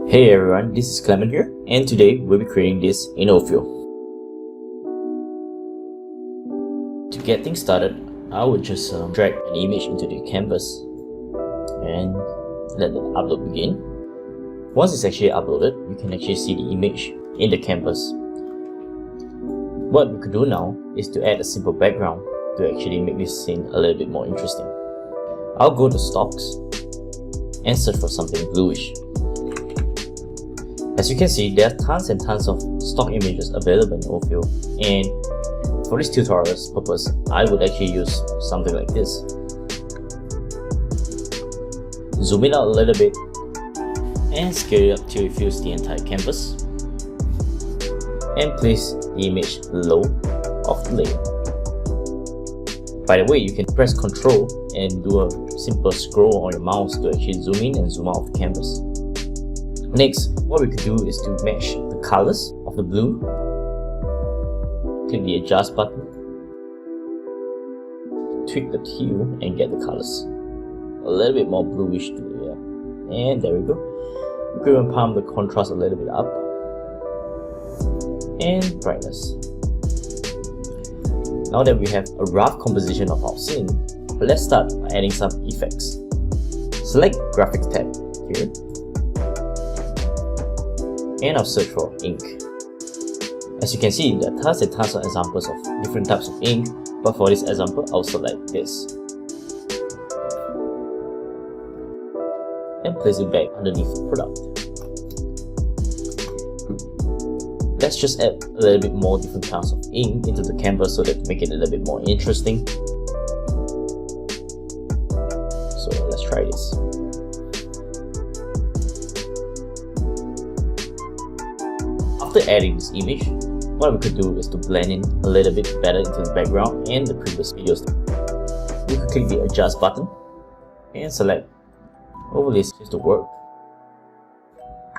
Hey everyone, this is Clement here, and today we'll be creating this in OFFEO. To get things started, I would just drag an image into the canvas and let the upload begin. Once it's actually uploaded, you can actually see the image in the canvas. What we could do now is to add a simple background to actually make this scene a little bit more interesting. I'll go to stocks and search for something bluish. As you can see, there are tons and tons of stock images available in OFFEO, and for this tutorial's purpose, I would actually use something like this. Zoom it out a little bit and scale it up till it fills the entire canvas, and place the image low of the layer. By the way, you can press Ctrl and do a simple scroll on your mouse to actually zoom in and zoom out of the canvas. Next, what we could do is to match the colors of the blue. Click the adjust button, tweak the hue and get the colors a little bit more bluish to the air. And there we go. We could even pump the contrast a little bit up and brightness. Now that we have a rough composition of our scene, let's start by adding some effects. Select Graphics tab here, and I'll search for ink. As you can see, there are tons and tons of examples of different types of ink, but for this example, I'll select this and place it back underneath the product. Let's just add a little bit more different kinds of ink into the canvas so that to make it a little bit more interesting. So let's try this. After adding this image, what we could do is to blend in a little bit better into the background and the previous videos. We could click the adjust button and select overlays just to work.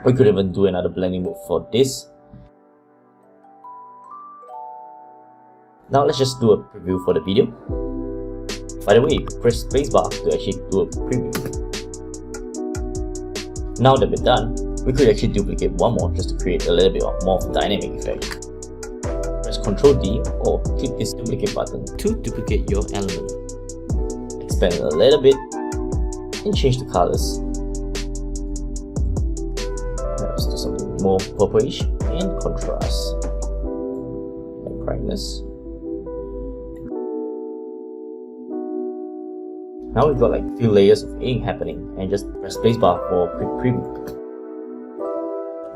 We could even do another blending mode for this. Now let's just do a preview for the video. By the way, you could press spacebar to actually do a preview. Now that we're done, we could actually duplicate one more just to create a little bit of more of a dynamic effect. Press Ctrl D or click this duplicate button to duplicate your element. Expand it a little bit and change the colors. Perhaps do something more purplish and contrast and brightness. Now we've got like a few layers of ink happening, and just press spacebar for a quick preview.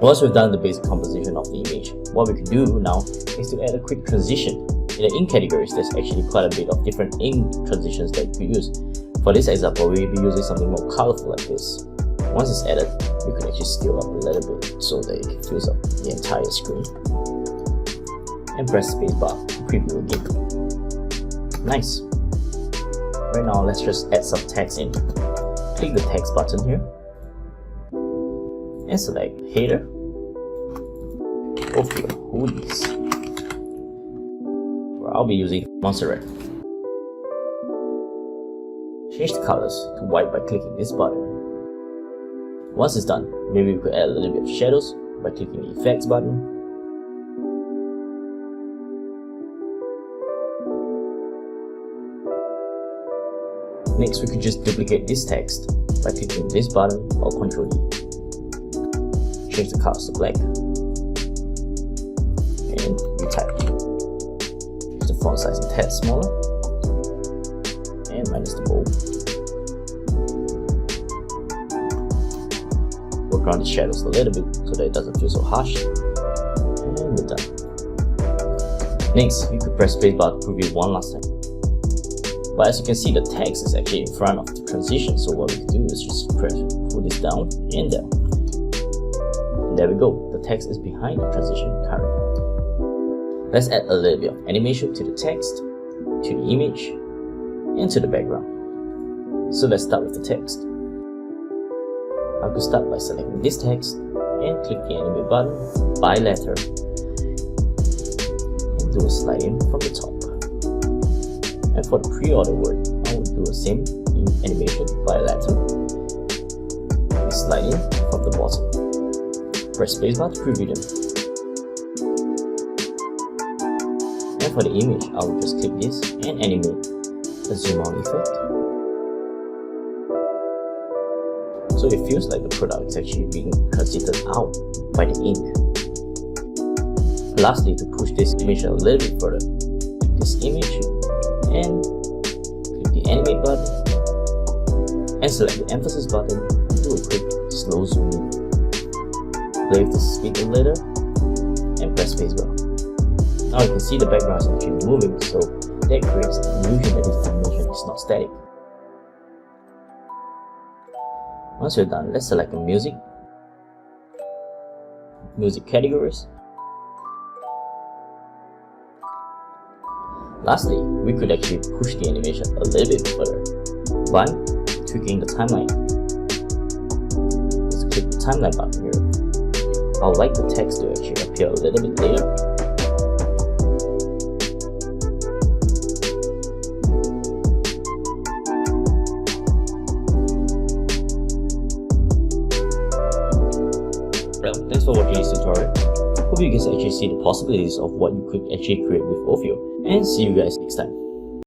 Once we've done the basic composition of the image, what we can do now is to add a quick transition. In the ink categories, there's actually quite a bit of different ink transitions that you could use. For this example, we'll be using something more colorful like this. Once it's added, you can actually scale up a little bit so that it fills up the entire screen. And press spacebar to preview again. Nice. Right now, let's just add some text in. Click the text button here and select header, OFFEO hoodies, where I'll be using Montserrat. Change the colors to white by clicking this button. Once it's done, maybe we could add a little bit of shadows by clicking the effects button. Next, we could just duplicate this text by clicking this button or Ctrl D. Change the colors to black and retype. Change the font size a tad smaller and minus the bold. Work around the shadows a little bit so that it doesn't feel so harsh, and we're done. Next, you could press spacebar to preview one last time. But as you can see, the text is actually in front of the transition, so what we can do is just pull this down and down. And there we go, the text is behind the transition currently. Let's add a little bit of animation to the text, to the image, and to the background. So let's start with the text. I could start by selecting this text and click the animate button by letter and do a slide in from the top. And for the pre-order word, I will do the same animation by letter and slide in from the bottom. Press spacebar to preview them. And for the image, I will just click this and animate a zoom out effect. So it feels like the product is actually being transited out by the ink. Lastly, to push this image a little bit further, click this image and click the animate button and select the emphasis button and do a quick slow zoom in. Play with the speed a little and press spacebar. Now you can see the background is actually moving, so that creates the illusion that this animation is not static. Once you're done, let's select the music categories. Lastly, we could actually push the animation a little bit further by tweaking the timeline. Let's click the timeline button here. I would like the text to actually appear a little bit later. Well, thanks for watching this tutorial. Hope you guys actually see the possibilities of what you could actually create with OFFEO, and see you guys next time.